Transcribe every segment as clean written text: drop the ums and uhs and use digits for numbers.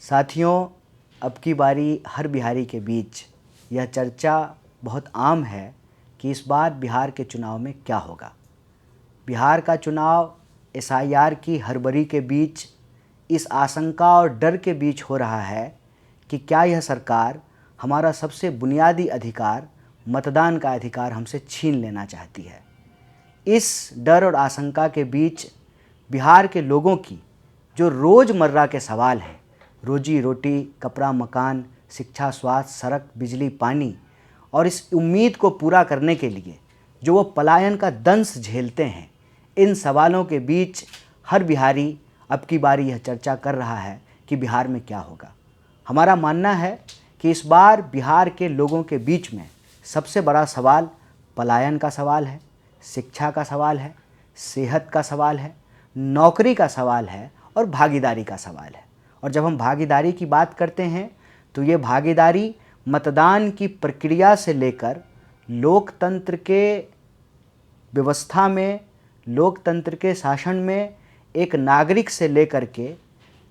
साथियों, अब की बारी हर बिहारी के बीच यह चर्चा बहुत आम है कि इस बार बिहार के चुनाव में क्या होगा। बिहार का चुनाव एसआईआर की हड़बड़ी के बीच, इस आशंका और डर के बीच हो रहा है कि क्या यह सरकार हमारा सबसे बुनियादी अधिकार, मतदान का अधिकार हमसे छीन लेना चाहती है। इस डर और आशंका के बीच बिहार के लोगों की जो रोज़मर्रा के सवाल हैं, रोजी रोटी, कपड़ा मकान, शिक्षा, स्वास्थ्य, सड़क, बिजली, पानी, और इस उम्मीद को पूरा करने के लिए जो वो पलायन का दंश झेलते हैं, इन सवालों के बीच हर बिहारी अब की बारी यह चर्चा कर रहा है कि बिहार में क्या होगा। हमारा मानना है कि इस बार बिहार के लोगों के बीच में सबसे बड़ा सवाल पलायन का सवाल है, शिक्षा का सवाल है, सेहत का सवाल है, नौकरी का सवाल है और भागीदारी का सवाल है। और जब हम भागीदारी की बात करते हैं तो ये भागीदारी मतदान की प्रक्रिया से लेकर लोकतंत्र के व्यवस्था में, लोकतंत्र के शासन में एक नागरिक से लेकर के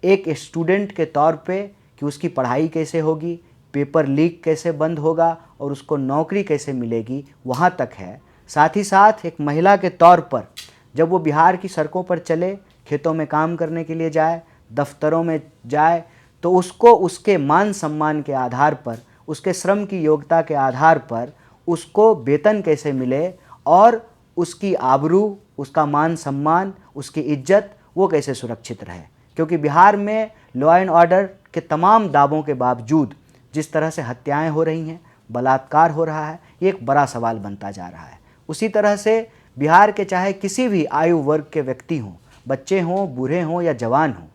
एक स्टूडेंट के तौर पे कि उसकी पढ़ाई कैसे होगी, पेपर लीक कैसे बंद होगा और उसको नौकरी कैसे मिलेगी, वहाँ तक है। साथ ही साथ एक महिला के तौर पर जब वो बिहार की सड़कों पर चले, खेतों में काम करने के लिए जाए, दफ्तरों में जाए, तो उसको उसके मान सम्मान के आधार पर, उसके श्रम की योग्यता के आधार पर उसको वेतन कैसे मिले और उसकी आबरू, उसका मान सम्मान, उसकी इज्जत वो कैसे सुरक्षित रहे। क्योंकि बिहार में लॉ एंड ऑर्डर के तमाम दावों के बावजूद जिस तरह से हत्याएं हो रही हैं, बलात्कार हो रहा है, ये एक बड़ा सवाल बनता जा रहा है। उसी तरह से बिहार के चाहे किसी भी आयु वर्ग के व्यक्ति हों, बच्चे हों, बूढ़े हों या जवान हों,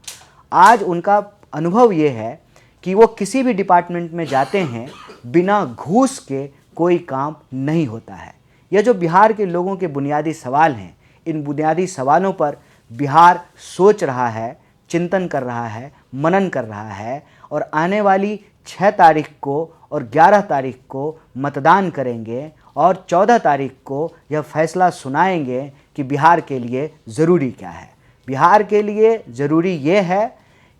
आज उनका अनुभव ये है कि वो किसी भी डिपार्टमेंट में जाते हैं, बिना घूस के कोई काम नहीं होता है। यह जो बिहार के लोगों के बुनियादी सवाल हैं, इन बुनियादी सवालों पर बिहार सोच रहा है, चिंतन कर रहा है, मनन कर रहा है और आने वाली 6 तारीख को और 11 तारीख को मतदान करेंगे और 14 तारीख को यह फैसला सुनाएंगे कि बिहार के लिए ज़रूरी क्या है। बिहार के लिए ज़रूरी ये है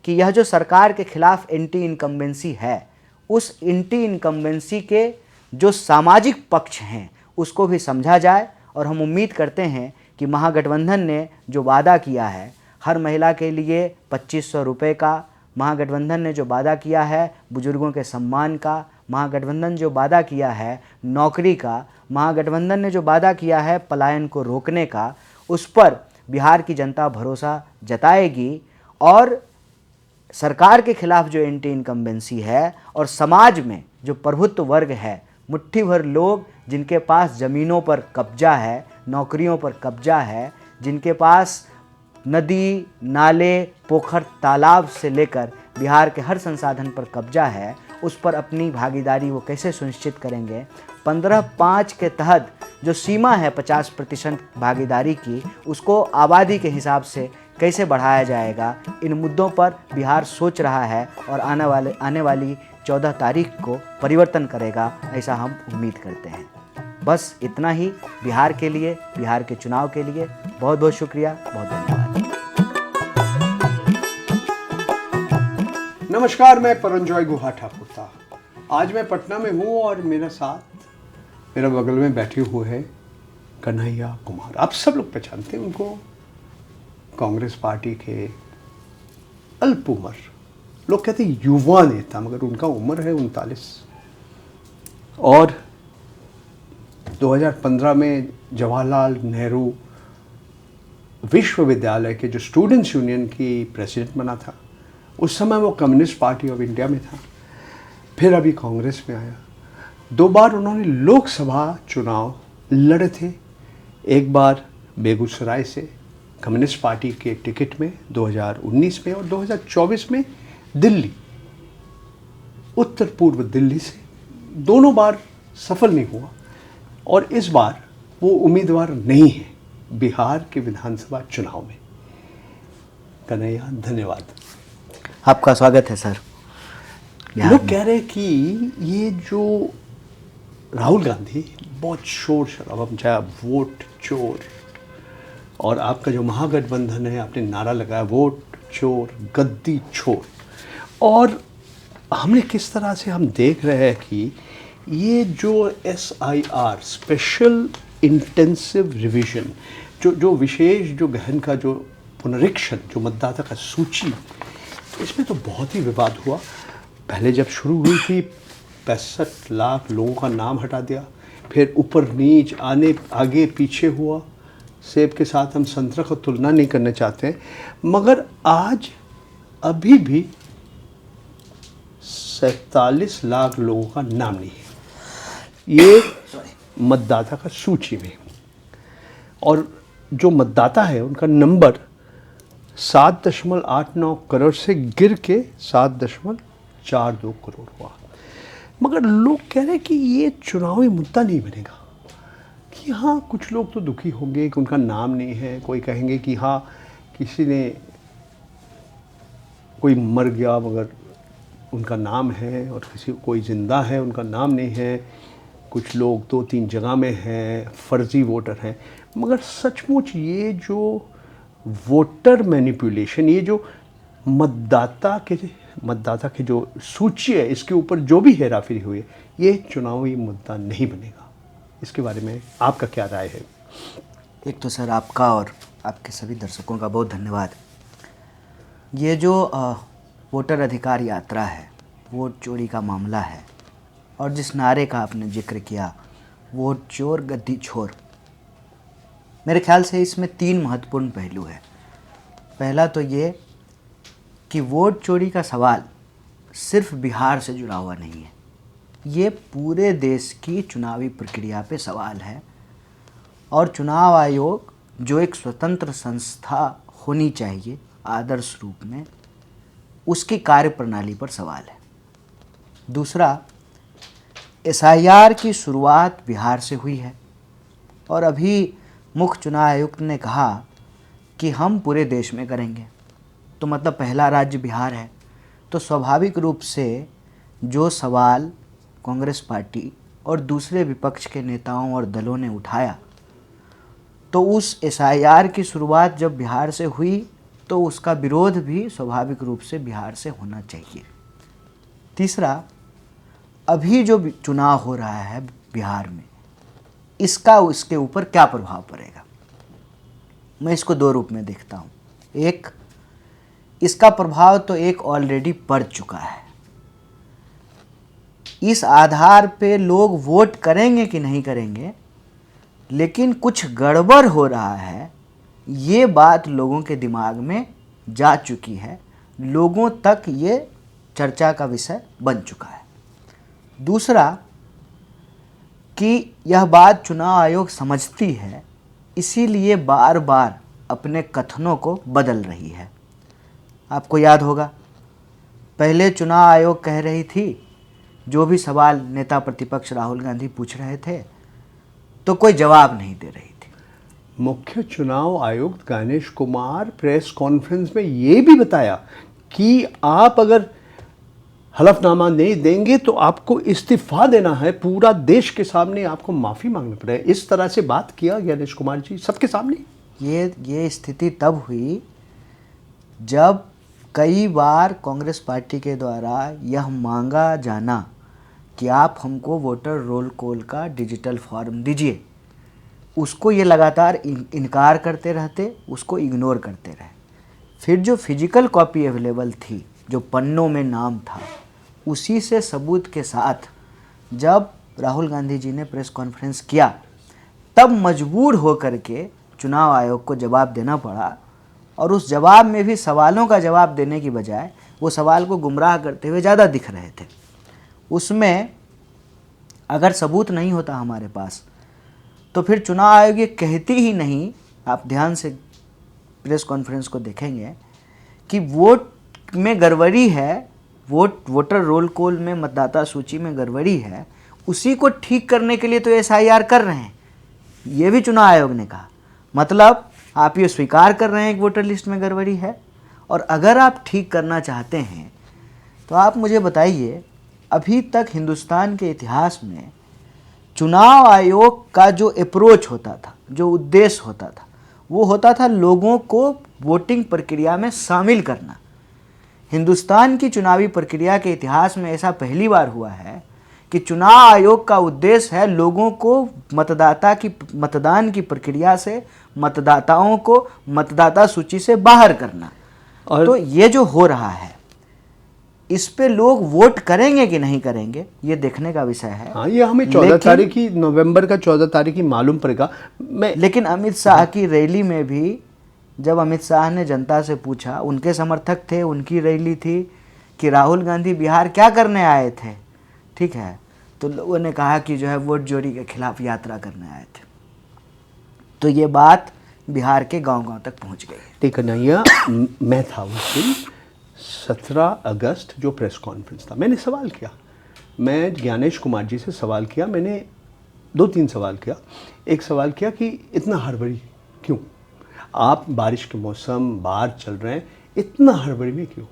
कि यह जो सरकार के खिलाफ एंटी इनकम्बेंसी है, उस एंटी इनकम्बेंसी के जो सामाजिक पक्ष हैं उसको भी समझा जाए। और हम उम्मीद करते हैं कि महागठबंधन ने जो वादा किया है हर महिला के लिए 2500 रुपये का, महागठबंधन ने जो वादा किया है बुजुर्गों के सम्मान का, महागठबंधन जो वादा किया है नौकरी का, महागठबंधन ने जो वादा किया है पलायन को रोकने का, उस पर बिहार की जनता भरोसा जताएगी। और सरकार के खिलाफ जो एंटी इनकम्बेंसी है और समाज में जो प्रभुत्व वर्ग है, मुट्ठी भर लोग जिनके पास ज़मीनों पर कब्जा है, नौकरियों पर कब्जा है, जिनके पास नदी, नाले, पोखर, तालाब से लेकर बिहार के हर संसाधन पर कब्जा है, उस पर अपनी भागीदारी वो कैसे सुनिश्चित करेंगे। 15/5 के तहत जो सीमा है 50% भागीदारी की, उसको आबादी के हिसाब से कैसे बढ़ाया जाएगा, इन मुद्दों पर बिहार सोच रहा है और आने वाली 14 तारीख को परिवर्तन करेगा, ऐसा हम उम्मीद करते हैं। बस इतना ही बिहार के लिए, बिहार के चुनाव के लिए। बहुत बहुत शुक्रिया, बहुत धन्यवाद। नमस्कार, मैं परंजॉय गुहा ठाकुर था। आज मैं पटना में हूँ और मेरा बगल में बैठे हुए हैं कन्हैया कुमार। आप सब लोग पहचानते हैं उनको, कांग्रेस पार्टी के अल्प उम्र, लोग कहते हैं युवा नेता, मगर उनका उम्र है 39। और 2015 में जवाहरलाल नेहरू विश्वविद्यालय के जो स्टूडेंट्स यूनियन की प्रेसिडेंट बना था। उस समय वो कम्युनिस्ट पार्टी ऑफ इंडिया में था, फिर अभी कांग्रेस में आया। 2 बार उन्होंने लोकसभा चुनाव लड़े थे, एक बार बेगूसराय से कम्युनिस्ट पार्टी के टिकट में 2019 में और 2024 में दिल्ली, उत्तर पूर्व दिल्ली से। दोनों बार सफल नहीं हुआ और इस बार वो उम्मीदवार नहीं है बिहार के विधानसभा चुनाव में। कन्हैया, धन्यवाद। आपका स्वागत है सर। लोग कह रहे हैं कि ये जो राहुल गांधी बहुत शोर शराबा मचाया, वोट चोर, और आपका जो महागठबंधन है आपने नारा लगाया वोट चोर गद्दी छोड़, और हमने किस तरह से हम देख रहे हैं कि ये जो SIR स्पेशल इंटेंसिव रिवीजन, जो विशेष जो गहन का जो पुनरीक्षण, जो मतदाता का सूची, इसमें तो बहुत ही विवाद हुआ। पहले जब शुरू हुई थी 65 लाख लोगों का नाम हटा दिया, फिर ऊपर नीच आगे पीछे हुआ। सेब के साथ हम संतरा को तुलना नहीं करना चाहते हैं, मगर आज अभी भी 47 लाख लोगों का नाम नहीं है ये मतदाता का सूची में। और जो मतदाता है उनका नंबर 7.89 करोड़ से गिर के 7.42 करोड़ हुआ। मगर लोग कह रहे हैं कि ये चुनावी मुद्दा नहीं बनेगा, कि हाँ कुछ लोग तो दुखी होंगे कि उनका नाम नहीं है, कोई कहेंगे कि हाँ किसी ने कोई मर गया मगर उनका नाम है, और कोई ज़िंदा है उनका नाम नहीं है, कुछ लोग 2-3 जगह में हैं, फर्जी वोटर हैं। मगर सचमुच ये जो वोटर मैनिपुलेशन, ये जो मतदाता के जो सूची है, इसके ऊपर जो भी हेराफेरी हुई है, ये चुनावी मुद्दा नहीं बनेगा। इसके बारे में आपका क्या राय है? एक तो सर आपका और आपके सभी दर्शकों का बहुत धन्यवाद। ये जो वोटर अधिकार यात्रा है, वोट चोरी का मामला है, और जिस नारे का आपने जिक्र किया, वोट चोर गद्दी छोर, मेरे ख्याल से इसमें 3 महत्वपूर्ण पहलू है। पहला तो ये कि वोट चोरी का सवाल सिर्फ बिहार से जुड़ा हुआ नहीं है, ये पूरे देश की चुनावी प्रक्रिया पे सवाल है। और चुनाव आयोग जो एक स्वतंत्र संस्था होनी चाहिए आदर्श रूप में, उसकी कार्यप्रणाली पर सवाल है। दूसरा, SIR की शुरुआत बिहार से हुई है, और अभी मुख्य चुनाव आयुक्त ने कहा कि हम पूरे देश में करेंगे, तो मतलब पहला राज्य बिहार है। तो स्वाभाविक रूप से जो सवाल कांग्रेस पार्टी और दूसरे विपक्ष के नेताओं और दलों ने उठाया, तो उस SIR की शुरुआत जब बिहार से हुई तो उसका विरोध भी स्वाभाविक रूप से बिहार से होना चाहिए। तीसरा, अभी जो चुनाव हो रहा है बिहार में, इसका उसके ऊपर क्या प्रभाव पड़ेगा, मैं इसको 2 रूप में देखता हूँ। एक, इसका प्रभाव तो एक ऑलरेडी पड़ चुका है। इस आधार पे लोग वोट करेंगे कि नहीं करेंगे, लेकिन कुछ गड़बड़ हो रहा है, ये बात लोगों के दिमाग में जा चुकी है, लोगों तक ये चर्चा का विषय बन चुका है। दूसरा, कि यह बात चुनाव आयोग समझती है, इसीलिए बार बार अपने कथनों को बदल रही है। आपको याद होगा, पहले चुनाव आयोग कह रही थी, जो भी सवाल नेता प्रतिपक्ष राहुल गांधी पूछ रहे थे तो कोई जवाब नहीं दे रही थी। मुख्य चुनाव आयुक्त गणेश कुमार प्रेस कॉन्फ्रेंस में ये भी बताया कि आप अगर हलफनामा नहीं देंगे तो आपको इस्तीफा देना है, पूरा देश के सामने आपको माफ़ी मांगनी पड़ेगी। इस तरह से बात किया गणेश कुमार जी सबके सामने। ये स्थिति तब हुई जब कई बार कांग्रेस पार्टी के द्वारा यह मांगा जाना कि आप हमको वोटर रोल कॉल का डिजिटल फॉर्म दीजिए, उसको ये लगातार इनकार करते रहते, उसको इग्नोर करते रहे। फिर जो फिजिकल कॉपी अवेलेबल थी, जो पन्नों में नाम था, उसी से सबूत के साथ जब राहुल गांधी जी ने प्रेस कॉन्फ्रेंस किया, तब मजबूर होकर के चुनाव आयोग को जवाब देना पड़ा। और उस जवाब में भी सवालों का जवाब देने की बजाय वो सवाल को गुमराह करते हुए ज़्यादा दिख रहे थे। उसमें अगर सबूत नहीं होता हमारे पास, तो फिर चुनाव आयोग ये कहती ही नहीं, आप ध्यान से प्रेस कॉन्फ्रेंस को देखेंगे, कि वोट में गड़बड़ी है, वोटर रोल कॉल में, मतदाता सूची में गड़बड़ी है, उसी को ठीक करने के लिए तो SIR कर रहे हैं। ये भी चुनाव आयोग ने कहा। मतलब आप ये स्वीकार कर रहे हैं कि वोटर लिस्ट में गड़बड़ी है, और अगर आप ठीक करना चाहते हैं तो आप मुझे बताइए, अभी तक हिंदुस्तान के इतिहास में चुनाव आयोग का जो अप्रोच होता था, जो उद्देश्य होता था, वो होता था लोगों को वोटिंग प्रक्रिया में शामिल करना। हिंदुस्तान की चुनावी प्रक्रिया के इतिहास में ऐसा पहली बार हुआ है कि चुनाव आयोग का उद्देश्य है लोगों को मतदान की प्रक्रिया से मतदाताओं को मतदाता सूची से बाहर करना। और तो ये जो हो रहा है इस पे लोग वोट करेंगे कि नहीं करेंगे ये देखने का विषय है। हाँ, ये हमें 14 तारीख की नवंबर का 14 तारीख की मालूम पड़ेगा। लेकिन अमित शाह की रैली में भी जब अमित शाह ने जनता से पूछा, उनके समर्थक थे, उनकी रैली थी कि राहुल गांधी बिहार क्या करने आए थे, ठीक है, तो लोगों ने कहा कि जो है वोट चोरी के खिलाफ यात्रा करने आए थे। तो ये बात बिहार के गांव-गांव तक पहुंच गई। ठीक है नैया, मैं था उस दिन 17 अगस्त जो प्रेस कॉन्फ्रेंस था, मैंने सवाल किया, मैं ज्ञानेश कुमार जी से सवाल किया, मैंने 2-3 सवाल किया। एक सवाल किया कि इतना हड़बड़ी क्यों, आप बारिश के मौसम बाहर चल रहे हैं, इतना हड़बड़ी में क्यों?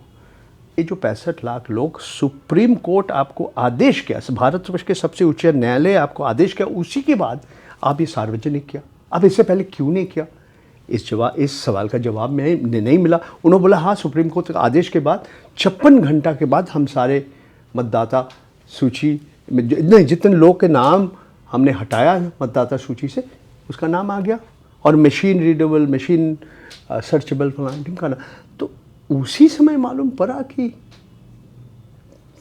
ये जो 65 लाख लोग, सुप्रीम कोर्ट आपको आदेश किया, भारत वर्ष के सबसे उच्च न्यायालय आपको आदेश किया, उसी के बाद आप ये सार्वजनिक किया, आप इससे पहले क्यों नहीं किया? इस सवाल का जवाब में नहीं मिला। उन्होंने बोला हाँ, सुप्रीम कोर्ट के आदेश के बाद 56 घंटा के बाद हम सारे मतदाता सूची में जितने लोग के नाम हमने हटाया मतदाता सूची से, उसका नाम आ गया और मशीन रीडेबल, मशीन सर्चेबल फलाना का ना। तो उसी समय मालूम पड़ा कि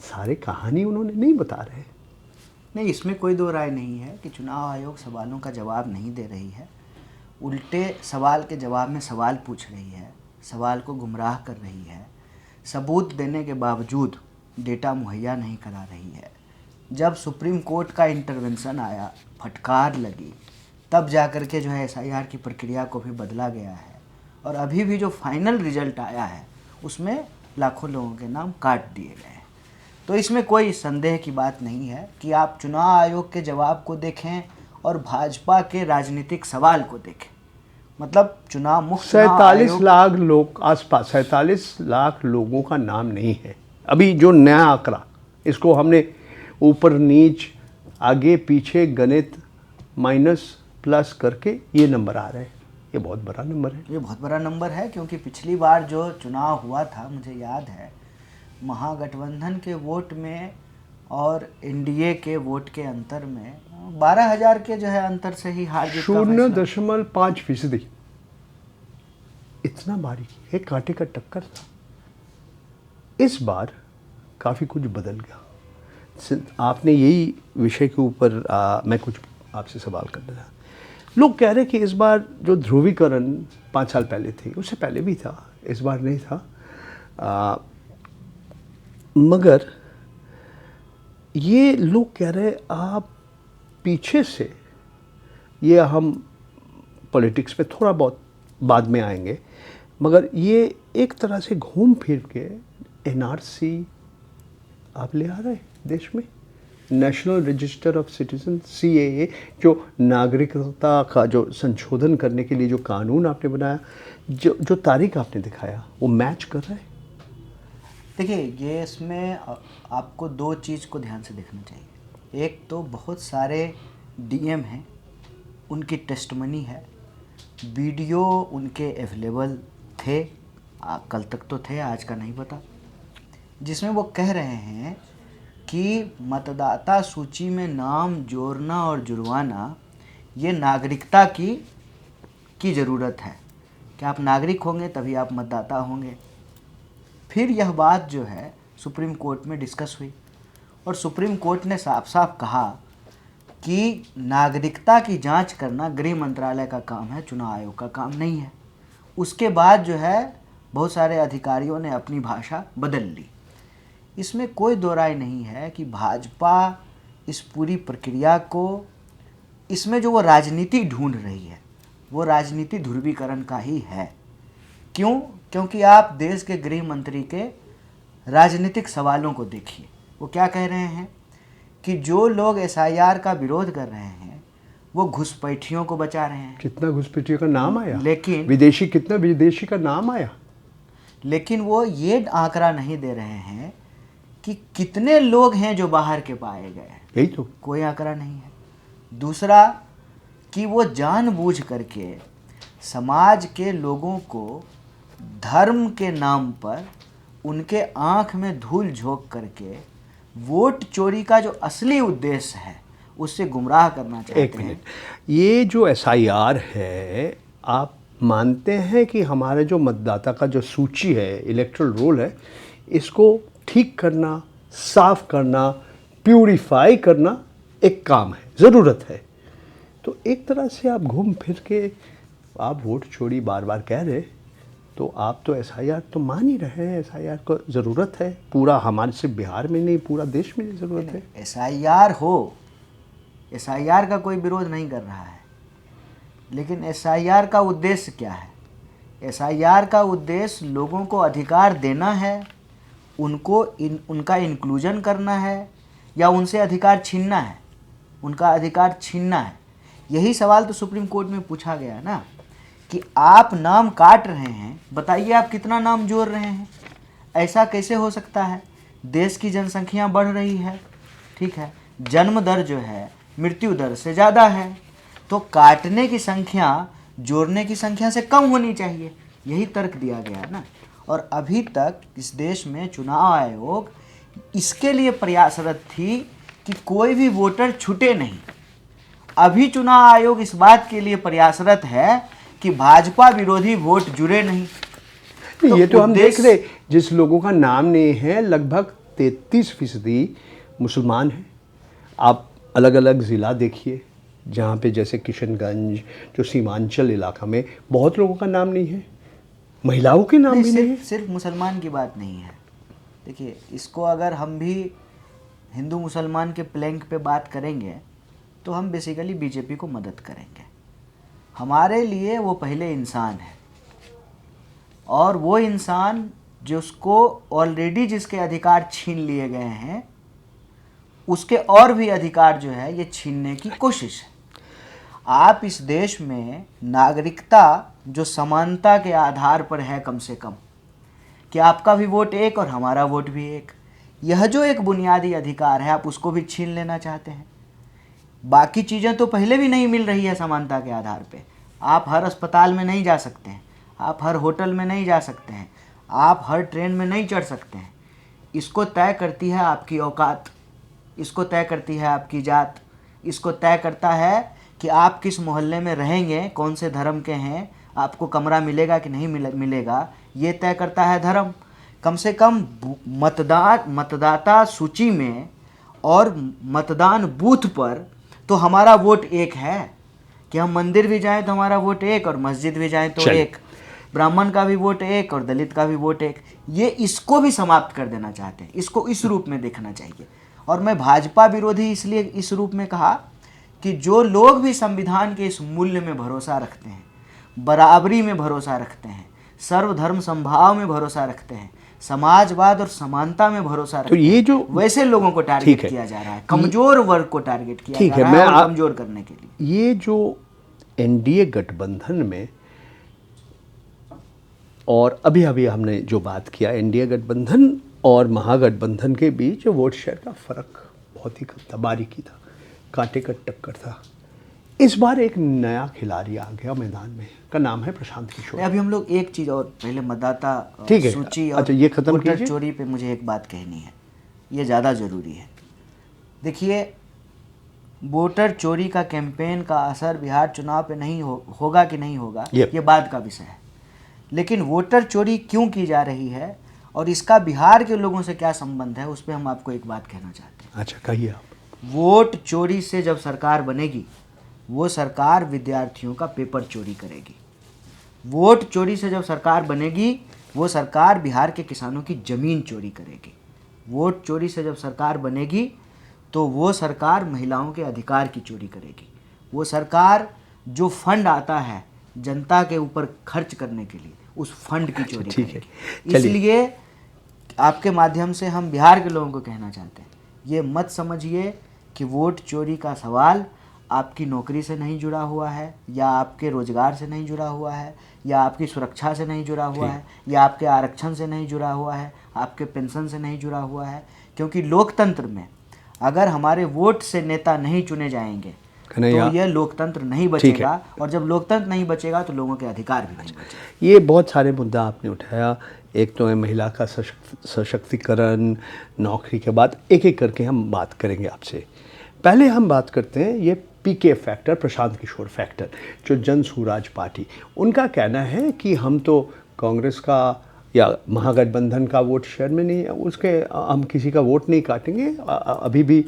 सारे कहानी उन्होंने नहीं बता रहे। नहीं, इसमें कोई दो राय नहीं है कि चुनाव आयोग सवालों का जवाब नहीं दे रही है, उल्टे सवाल के जवाब में सवाल पूछ रही है, सवाल को गुमराह कर रही है, सबूत देने के बावजूद डेटा मुहैया नहीं करा रही है। जब सुप्रीम कोर्ट का इंटरवेंशन आया, फटकार लगी, तब जाकर के जो है SIR की प्रक्रिया को भी बदला गया है और अभी भी जो फाइनल रिजल्ट आया है उसमें लाखों लोगों के नाम काट दिए गए हैं। तो इसमें कोई संदेह की बात नहीं है कि आप चुनाव आयोग के जवाब को देखें और भाजपा के राजनीतिक सवाल को देखें। मतलब चुनाव मुक्त 47 लाख लोग आसपास, 47 लाख लोगों का नाम नहीं है अभी। जो नया आंकड़ा, इसको हमने ऊपर नीच आगे पीछे गणित माइनस प्लस करके ये नंबर आ रहे हैं। ये बहुत बड़ा नंबर है। ये बहुत बड़ा नंबर है क्योंकि पिछली बार जो चुनाव हुआ था, मुझे याद है, महागठबंधन के वोट में और NDA के वोट के अंतर में 12,000 के जो है अंतर से ही हार जीत का 0.5%। इतना बारीक है, कांटे का टक्कर था। इस बार काफ़ी कुछ बदल गया। आपने यही विषय के ऊपर मैं कुछ आपसे सवाल करना था। लोग कह रहे कि इस बार जो ध्रुवीकरण 5 साल पहले थे, उससे पहले भी था, इस बार नहीं था। मगर ये लोग कह रहे आप पीछे से, ये हम पॉलिटिक्स में थोड़ा बहुत बाद में आएंगे, मगर ये एक तरह से घूम फिर के NRC आप ले आ रहे हैं देश में, national register of citizen, CAA, जो नागरिकता का जो संशोधन करने के लिए जो कानून आपने बनाया, जो तारीख आपने दिखाया, वो मैच कर रहा है। देखिए, ये इसमें आपको 2 चीज़ को ध्यान से देखना चाहिए। एक तो बहुत सारे DM हैं, उनकी टेस्टमनी है, वीडियो उनके अवेलेबल थे, कल तक तो थे, आज का नहीं पता, जिसमें वो कह रहे हैं कि मतदाता सूची में नाम जोड़ना और जुड़वाना ये नागरिकता की ज़रूरत है कि आप नागरिक होंगे तभी आप मतदाता होंगे। फिर यह बात जो है सुप्रीम कोर्ट में डिस्कस हुई और सुप्रीम कोर्ट ने साफ साफ कहा कि नागरिकता की जांच करना गृह मंत्रालय का काम है, चुनाव आयोग का काम नहीं है। उसके बाद जो है बहुत सारे अधिकारियों ने अपनी भाषा बदल ली। इसमें कोई दो राय नहीं है कि भाजपा इस पूरी प्रक्रिया को, इसमें जो वो राजनीति ढूंढ रही है वो राजनीति ध्रुवीकरण का ही है। क्यों? क्योंकि आप देश के गृह मंत्री के राजनीतिक सवालों को देखिए, वो क्या कह रहे हैं कि जो लोग SIR का विरोध कर रहे हैं वो घुसपैठियों को बचा रहे हैं। कितना घुसपैठियों का नाम आया, लेकिन कितना विदेशी का नाम आया, लेकिन वो ये आंकड़ा नहीं दे रहे हैं कि कितने लोग हैं जो बाहर के पाए गए हैं। यही तो, कोई आंकड़ा नहीं है। दूसरा कि वो जानबूझ करके समाज के लोगों को धर्म के नाम पर उनके आंख में धूल झोंक करके वोट चोरी का जो असली उद्देश्य है उससे गुमराह करना एक चाहते हैं। मिनट, ये जो एसआईआर है, आप मानते हैं कि हमारे जो मतदाता का जो सूची है, इलेक्टोरल रोल है, इसको ठीक करना, साफ करना, प्यूरिफाई करना एक काम है, ज़रूरत है। तो एक तरह से आप घूम फिर के आप वोट चोरी बार बार कह रहे, तो आप तो एसआईआर तो मान ही रहे हैं, एसआईआर को ज़रूरत है, पूरा हमारे सिर्फ बिहार में नहीं, पूरा देश में ज़रूरत है। एसआईआर हो, एसआईआर का कोई विरोध नहीं कर रहा है, लेकिन एसआईआर का उद्देश्य क्या है? एसआईआर का उद्देश्य लोगों को अधिकार देना है, उनको उनका इंक्लूजन करना है, या उनसे अधिकार छीनना है? उनका अधिकार छीनना है। यही सवाल तो सुप्रीम कोर्ट में पूछा गया है ना, कि आप नाम काट रहे हैं, बताइए आप कितना नाम जोड़ रहे हैं? ऐसा कैसे हो सकता है? देश की जनसंख्या बढ़ रही है, ठीक है, जन्म दर जो है मृत्यु दर से ज़्यादा है, तो काटने की संख्या जोड़ने की संख्या से कम होनी चाहिए, यही तर्क दिया गया है ना। और अभी तक इस देश में चुनाव आयोग इसके लिए प्रयासरत थी कि कोई भी वोटर छूटे नहीं। अभी चुनाव आयोग इस बात के लिए प्रयासरत है कि भाजपा विरोधी वोट जुड़े नहीं। तो ये तो हम देख रहे, जिस लोगों का नाम नहीं है, लगभग 33% मुसलमान हैं। आप अलग अलग ज़िला देखिए, जहाँ पे जैसे किशनगंज, जो सीमांचल इलाका में बहुत लोगों का नाम नहीं है, महिलाओं के नाम भी नहीं है। सिर्फ मुसलमान की बात नहीं है। देखिए, इसको अगर हम भी हिंदू मुसलमान के प्लैंक पे बात करेंगे तो हम बेसिकली बीजेपी को मदद करेंगे। हमारे लिए वो पहले इंसान है, और वो इंसान जिसको ऑलरेडी जिसके अधिकार छीन लिए गए हैं, उसके और भी अधिकार जो है ये छीनने की कोशिश है। आप इस देश में नागरिकता जो समानता के आधार पर है, कम से कम कि आपका भी वोट एक और हमारा वोट भी एक, यह जो एक बुनियादी अधिकार है, आप उसको भी छीन लेना चाहते हैं। बाकी चीज़ें तो पहले भी नहीं मिल रही है समानता के आधार पे। आप हर अस्पताल में नहीं जा सकते हैं, आप हर होटल में नहीं जा सकते हैं, आप हर ट्रेन में नहीं चढ़ सकते हैं। इसको तय करती है आपकी औकात, इसको तय करती है आपकी जात, इसको तय करता है कि आप किस मोहल्ले में रहेंगे, कौन से धर्म के हैं, आपको कमरा मिलेगा कि नहीं मिलेगा, ये तय करता है धर्म। कम से कम मतदाता सूची में और मतदान बूथ पर तो हमारा वोट एक है, कि हम मंदिर भी जाएं तो हमारा वोट एक, और मस्जिद भी जाएं तो एक, ब्राह्मण का भी वोट एक और दलित का भी वोट एक। ये इसको भी समाप्त कर देना चाहते हैं, इसको इस रूप में देखना चाहिए। और मैं भाजपा विरोधी इसलिए इस रूप में कहा कि जो लोग भी संविधान के इस मूल्य में भरोसा रखते हैं, बराबरी में भरोसा रखते हैं, सर्वधर्म समभाव में भरोसा रखते हैं, समाजवाद और समानता में भरोसा रखते हैं, ये जो वैसे लोगों को टारगेट किया जा रहा है, कमजोर वर्ग को टारगेट किया जा रहा है और कमजोर करने के लिए। ये जो एनडीए गठबंधन में, और अभी अभी हमने जो बात किया, एनडीए गठबंधन और महागठबंधन के बीच वोट शेयर का फर्क बहुत ही कम था, बारीकी था, कांटे का टक्कर था। इस बार एक नया खिलाड़ी आ गया मैदान में, का नाम है प्रशांत किशोर। अभी हम लोग एक चीज़ और, पहले मतदाता सूची और अच्छा, ये खत्म वोटर चोरी पे मुझे एक बात कहनी है, ये ज़्यादा ज़रूरी है। देखिए, वोटर चोरी का कैंपेन का असर बिहार चुनाव पे नहीं होगा कि नहीं होगा, ये बात का विषय है, लेकिन वोटर चोरी क्यों की जा रही है और इसका बिहार के लोगों से क्या संबंध है, उस पर हम आपको एक बात कहना चाहते हैं। अच्छा, कहिए आप। वोट चोरी से जब सरकार बनेगी, वो सरकार विद्यार्थियों का पेपर चोरी करेगी। वोट चोरी से जब सरकार बनेगी, वो सरकार बिहार के किसानों की ज़मीन चोरी करेगी। वोट चोरी से जब सरकार बनेगी, तो वो सरकार महिलाओं के अधिकार की चोरी करेगी। वो सरकार जो फंड आता है जनता के ऊपर खर्च करने के लिए, उस फंड की चोरी करेगी। इसलिए आपके माध्यम से हम बिहार के लोगों को कहना चाहते हैं, ये मत समझिए कि वोट चोरी का सवाल आपकी नौकरी से नहीं जुड़ा हुआ है, या आपके रोजगार से नहीं जुड़ा हुआ है, या आपकी सुरक्षा से नहीं जुड़ा हुआ है, या आपके आरक्षण से नहीं जुड़ा हुआ है, आपके पेंशन से नहीं जुड़ा हुआ है। क्योंकि लोकतंत्र में अगर हमारे वोट से नेता नहीं चुने जाएंगे तो यह लोकतंत्र नहीं बचेगा, और जब लोकतंत्र नहीं बचेगा तो लोगों के अधिकार भी नहीं बचेंगे। ये बहुत सारे मुद्दा आपने उठाया। एक तो है महिला का सशक्तिकरण, नौकरी के बाद एक एक करके हम बात करेंगे आपसे। पहले हम बात करते हैं ये पीके फैक्टर, प्रशांत किशोर फैक्टर, जो जन स्वराज पार्टी, उनका कहना है कि हम तो कांग्रेस का या महागठबंधन का वोट शेयर में नहीं, उसके हम किसी का वोट नहीं काटेंगे। अभी भी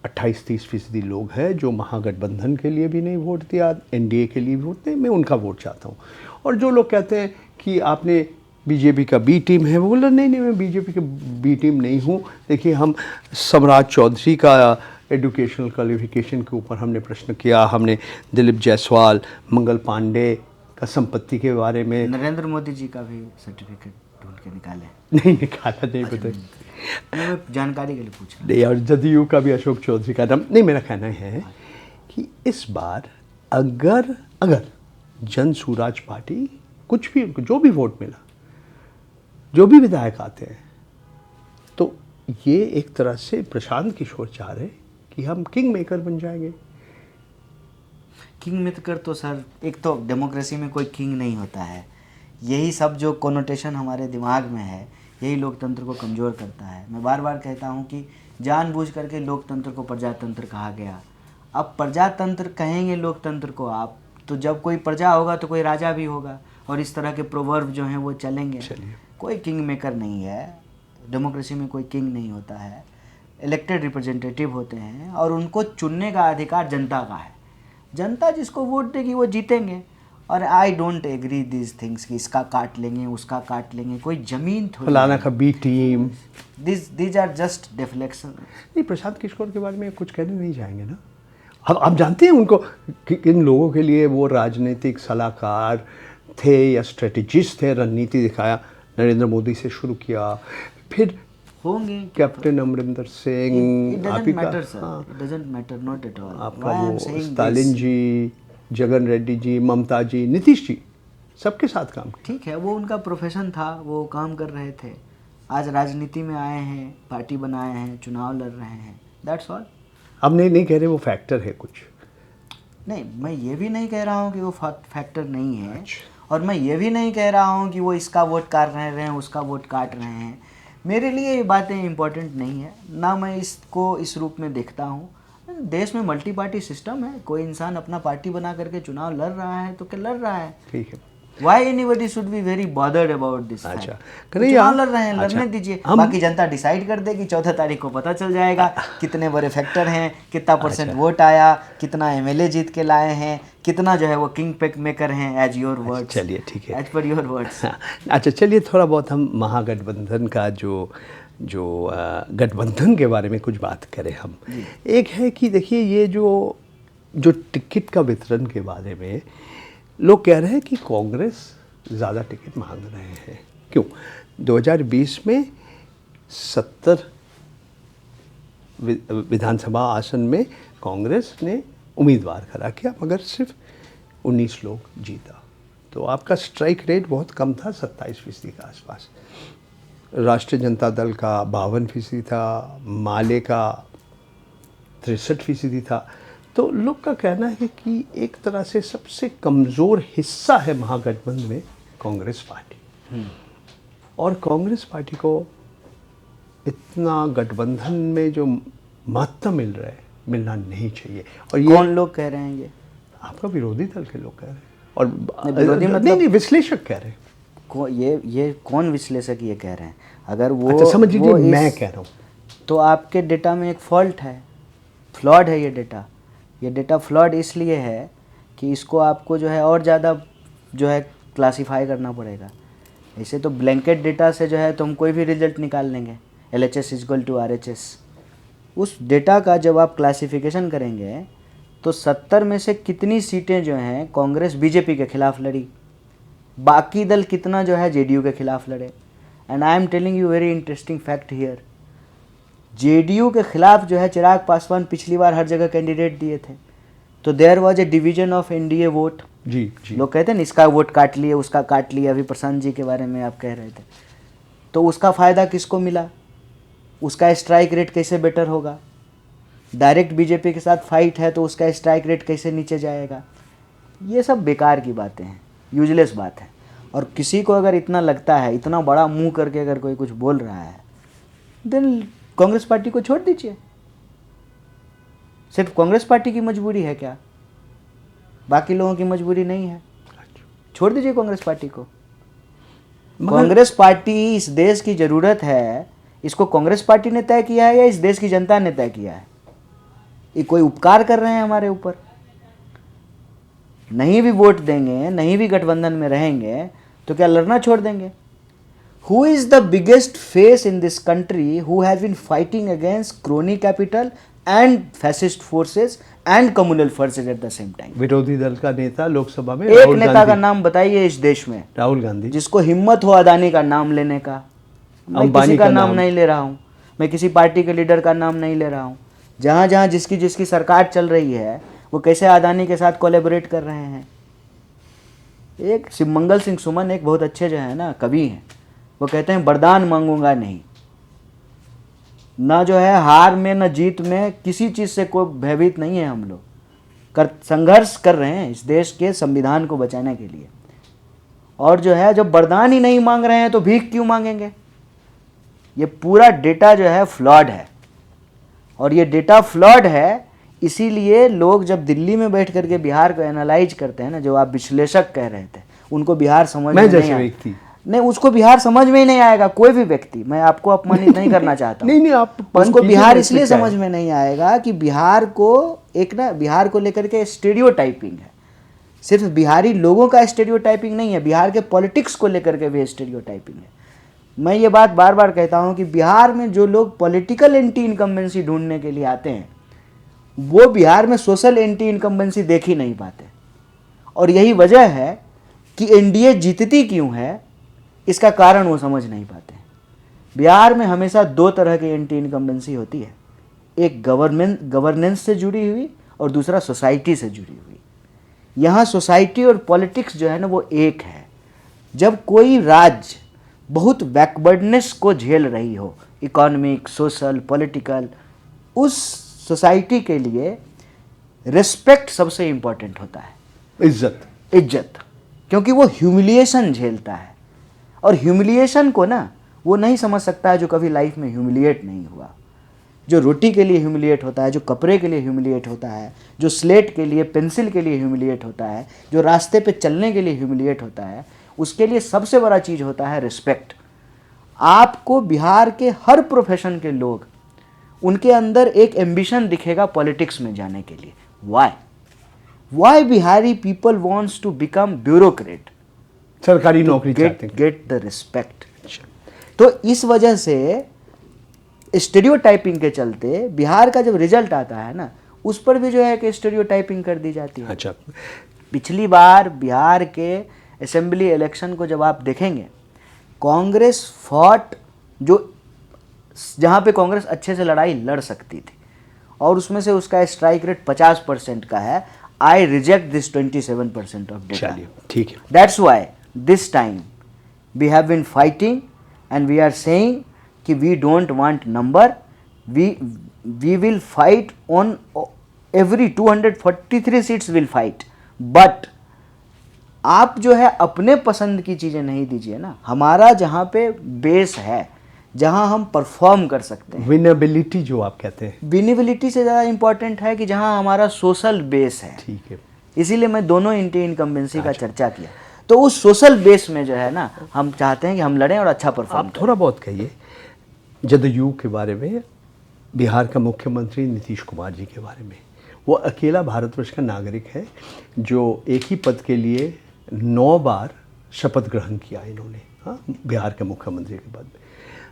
28-30% लोग हैं जो महागठबंधन के लिए भी नहीं वोट दिया, एनडीए के लिए भी वोट नहीं, मैं उनका वोट चाहता हूँ। और जो लोग कहते हैं कि आपने बीजेपी का बी टीम है, वो बोला नहीं नहीं, मैं बीजेपी के बी टीम नहीं हूँ। देखिए, हम सम्राट चौधरी का एजुकेशनल क्वालिफिकेशन के ऊपर हमने प्रश्न किया, हमने दिलीप जायसवाल, मंगल पांडे का संपत्ति के बारे में, नरेंद्र मोदी जी का भी सर्टिफिकेट ढूंढ के निकाले। नहीं निकाला, नहीं पता, मैं जानकारी के लिए पूछ रहा नहीं। और जदयू का भी अशोक चौधरी का नाम नहीं। मेरा कहना है कि इस बार अगर जन स्वराज पार्टी कुछ भी, उनको जो भी वोट मिला, जो भी विधायक आते हैं, तो ये एक तरह से प्रशांत किशोर चाह रहे कि हम किंग मेकर बन जाएंगे। किंग मेकर तो सर, एक तो डेमोक्रेसी में कोई किंग नहीं होता है। यही सब जो कोनोटेशन हमारे दिमाग में है, यही लोकतंत्र को कमज़ोर करता है। मैं बार बार कहता हूँ कि जानबूझ करके लोकतंत्र को प्रजातंत्र कहा गया। अब प्रजातंत्र कहेंगे लोकतंत्र को आप, तो जब कोई प्रजा होगा तो कोई राजा भी होगा, और इस तरह के प्रोवर्ब जो हैं वो चलेंगे। कोई किंग मेकर नहीं है, डेमोक्रेसी में कोई किंग नहीं होता है। इलेक्टेड रिप्रेजेंटेटिव होते हैं और उनको चुनने का अधिकार जनता का है। जनता जिसको वोट देगी वो जीतेंगे। और I don't agree this things कि इसका काट लेंगे, उसका काट लेंगे, कोई जमीन थोड़ी, फलाना का B team, this are just deflection. नहीं, प्रशांत किशोर के बारे में कुछ कहने नहीं जाएंगे ना। आप जानते हैं उनको किन लोगों के लिए वो राजनीतिक सलाहकार थे या स्ट्रेटेजिस्ट थे, रणनीति दिखाया, नरेंद्र मोदी से शुरू किया, फिर होंगे कैप्टन अमरिंदर सिंह, आपका वो स्टालिन जी, जगन रेड्डी जी, ममता जी, नीतीश जी, सबके साथ काम किया। ठीक है, वो उनका प्रोफेशन था, वो काम कर रहे थे। आज राजनीति में आए हैं, पार्टी बनाए हैं, चुनाव लड़ रहे हैं, दैट्स ऑल। अब नहीं कह रहे वो फैक्टर है कुछ। नहीं, मैं ये भी नहीं कह रहा हूँ कि वो फैक्टर नहीं है, और मैं ये भी नहीं कह रहा हूँ कि वो इसका वोट काट रहे हैं, उसका वोट काट रहे हैं। मेरे लिए ये बातें इंपॉर्टेंट नहीं है, ना मैं इसको इस रूप में देखता हूँ। देश में मल्टी पार्टी सिस्टम है, कोई इंसान अपना पार्टी बना करके चुनाव लड़ रहा है तो क्या लड़ रहा है। ठीक है, Why anybody should be very bothered about this? अच्छा, चुनाव लड़ रहे हैं, लड़ने दीजिए। बाकी जनता डिसाइड कर देगी, 14 तारीख को पता चल जाएगा कितने बड़े फैक्टर हैं, कितना % वोट आया, कितना एमएलए जीत के लाए हैं, कितना जो है वो किंग मेकर हैं, एज योर वर्ड्स। चलिए ठीक है, एज पर योर वर्ड्स। अच्छा, चलिए थोड़ा बहुत हम महागठबंधन का जो गठबंधन के बारे में कुछ बात करें हम। एक है कि देखिए, ये जो टिकट का वितरण के बारे में लोग कह रहे हैं कि कांग्रेस ज़्यादा टिकट मांग रहे हैं। क्यों? 2020 में 70 विधानसभा आसन में कांग्रेस ने उम्मीदवार खड़ा किया, मगर सिर्फ 19 लोग जीता। तो आपका स्ट्राइक रेट बहुत कम था, 27% के आसपास। राष्ट्रीय जनता दल का 52% था, माले का 63% था। तो लोग का कहना है कि एक तरह से सबसे कमज़ोर हिस्सा है महागठबंधन में कांग्रेस पार्टी। और कांग्रेस पार्टी को इतना गठबंधन में जो महत्व मिल रहा है, मिलना नहीं चाहिए। और ये कौन लोग कह रहे हैं? ये आपका विरोधी दल के लोग कह रहे हैं, और विरोधी मतलब नहीं, विश्लेषक कह रहे हैं। ये कौन विश्लेषक ये कह रहे हैं? अगर वो, अच्छा, समझ लीजिए मैं कह रहा हूँ, तो आपके डेटा में एक फॉल्ट है, फ्लॉड है ये डेटा। ये डेटा फ्लॉड इसलिए है कि इसको आपको जो है और ज़्यादा जो है क्लासीफाई करना पड़ेगा। ऐसे तो ब्लैंकेट डेटा से जो है तो हम कोई भी रिजल्ट निकाल लेंगे, LHS = RHS। उस डेटा का जब आप क्लासिफिकेशन करेंगे तो 70 में से कितनी सीटें जो हैं कांग्रेस बीजेपी के खिलाफ लड़ी, बाकी दल कितना जो है जेडीयू के खिलाफ लड़े। And I am telling you very interesting fact here, JDU के खिलाफ जो है चिराग पासवान पिछली बार हर जगह कैंडिडेट दिए थे, तो there was a division of NDA vote. जी। लोग कहते हैं ना इसका वोट काट लिए, उसका काट लिया। अभी प्रशांत जी के बारे में आप कह रहे थे, तो उसका फ़ायदा किसको मिला? उसका स्ट्राइक रेट कैसे बेटर होगा? डायरेक्ट बीजेपी के साथ फाइट है तो उसका स्ट्राइक रेट कैसे नीचे जाएगा? ये सब बेकार की बातें हैं, यूजलेस बात है। और किसी को अगर इतना लगता है, इतना बड़ा मुंह करके अगर कोई कुछ बोल रहा है, देन कांग्रेस पार्टी को छोड़ दीजिए। सिर्फ कांग्रेस पार्टी की मजबूरी है क्या? बाकी लोगों की मजबूरी नहीं है? छोड़ दीजिए कांग्रेस पार्टी को। कांग्रेस पार्टी इस देश की जरूरत है, इसको कांग्रेस पार्टी ने तय किया है या इस देश की जनता ने तय किया है? ये कोई उपकार कर रहे हैं हमारे ऊपर? नहीं भी वोट देंगे, नहीं भी गठबंधन में रहेंगे तो क्या लड़ना छोड़ देंगे? Who is the biggest face in this country who has been fighting against crony capital and fascist forces and communal forces at the same time? विरोधी दल का नेता लोकसभा में एक नेता का नाम बताइए इस देश में, राहुल गांधी, जिसको हिम्मत हो अदानी का नाम लेने का। मैं किसी का नाम नहीं ले रहा हूँ, मैं किसी पार्टी के लीडर का नाम नहीं ले रहा हूँ। जहाँ जहाँ जिसकी जिसकी सरकार चल रही है वो कैसे अदानी के साथ कोलैबोरेट कर रहे हैं। एक शिवमंगल सिंह सुमन एक बहुत अच्छे जो है ना कवि हैं, वो कहते हैं वरदान मांगूंगा नहीं, ना जो है हार में न जीत में किसी चीज़ से कोई भयभीत नहीं है। हम लोग संघर्ष कर रहे हैं इस देश के संविधान को बचाने के लिए, और जो है जब वरदान ही नहीं मांग रहे हैं तो भीख क्यों मांगेंगे? ये पूरा डेटा जो है फ्लॉड है, और ये डेटा फ्लॉड है इसीलिए लोग जब दिल्ली में बैठ करके बिहार को एनालाइज करते हैं ना, जो आप विश्लेषक कह रहे थे, उनको बिहार समझ में नहीं आएगा। नहीं, उसको बिहार समझ में ही नहीं आएगा। कोई भी व्यक्ति, मैं आपको अपमानित नहीं करना चाहता नहीं आप उसको बिहार इसलिए समझ में नहीं आएगा कि बिहार को एक ना बिहार को लेकर के स्टीरियोटाइपिंग है। सिर्फ बिहारी लोगों का स्टीरियोटाइपिंग नहीं है, बिहार के पॉलिटिक्स को लेकर के भी स्टीरियोटाइपिंग है। मैं ये बात बार बार कहता हूँ कि बिहार में जो लोग पॉलिटिकल एंटी इनकम्बेंसी ढूंढने के लिए आते हैं वो बिहार में सोशल एंटी इनकम्बेंसी देख ही नहीं पाते, और यही वजह है कि एनडीए जीतती क्यों है, इसका कारण वो समझ नहीं पाते। बिहार में हमेशा दो तरह की एंटी इनकम्बेंसी होती है, एक गवर्नेंस से जुड़ी हुई और दूसरा सोसाइटी से जुड़ी हुई। यहाँ सोसाइटी और पॉलिटिक्स जो है ना वो एक है। जब कोई राज्य बहुत बैकवर्डनेस को झेल रही हो, इकोनॉमिक, सोशल, पॉलिटिकल, उस सोसाइटी के लिए रिस्पेक्ट सबसे इंपॉर्टेंट होता है। इज्जत, क्योंकि वो ह्यूमिलिएशन झेलता है, और ह्यूमिलिएशन को ना वो नहीं समझ सकता है जो कभी लाइफ में ह्यूमिलिएट नहीं हुआ। जो रोटी के लिए ह्यूमिलिएट होता है, जो कपड़े के लिए ह्यूमिलिएट होता है, जो स्लेट के लिए, पेंसिल के लिए ह्यूमिलिएट होता है, जो रास्ते पे चलने के लिए ह्यूमिलिएट होता है, उसके लिए सबसे बड़ा चीज़ होता है रिस्पेक्ट। आपको बिहार के हर प्रोफेशन के लोग, उनके अंदर एक एम्बिशन दिखेगा पॉलिटिक्स में जाने के लिए। Why Bihari people wants to become bureaucrat, सरकारी नौकरी चाहते हैं, गेट द रिस्पेक्ट। तो इस वजह से स्टीरियोटाइपिंग के चलते बिहार का जब रिजल्ट आता है ना, उस पर भी जो है कि स्टीरियोटाइपिंग कर दी जाती है। अच्छा, पिछली बार बिहार के असेंबली इलेक्शन को जब आप देखेंगे, कांग्रेस फॉट, जो जहाँ पे कांग्रेस अच्छे से लड़ाई लड़ सकती थी, और उसमें से उसका स्ट्राइक रेट 50% का है। I reject this 27% of data. ठीक है, that's why this time we have been fighting and we are saying कि we don't want number, we will fight on every 243 seats will fight. But आप जो है अपने पसंद की चीज़ें नहीं दीजिए ना। हमारा जहाँ पे बेस है, जहाँ हम परफॉर्म कर सकते हैं, विनेबिलिटी जो आप कहते हैं, विनेबिलिटी से ज़्यादा इंपॉर्टेंट है कि जहाँ हमारा सोशल बेस है। ठीक है, इसीलिए मैं दोनों एंटी इनकम्बेंसी का चर्चा किया। तो उस सोशल बेस में जो है ना, हम चाहते हैं कि हम लड़ें और अच्छा परफॉर्म। आप थोड़ा बहुत कहिए जदयू के बारे में, बिहार का मुख्यमंत्री नीतीश कुमार जी के बारे में। वो अकेला भारतवर्ष का नागरिक है जो एक ही पद के लिए 9 बार शपथ ग्रहण किया इन्होंने, हाँ, बिहार के मुख्यमंत्री के पद में।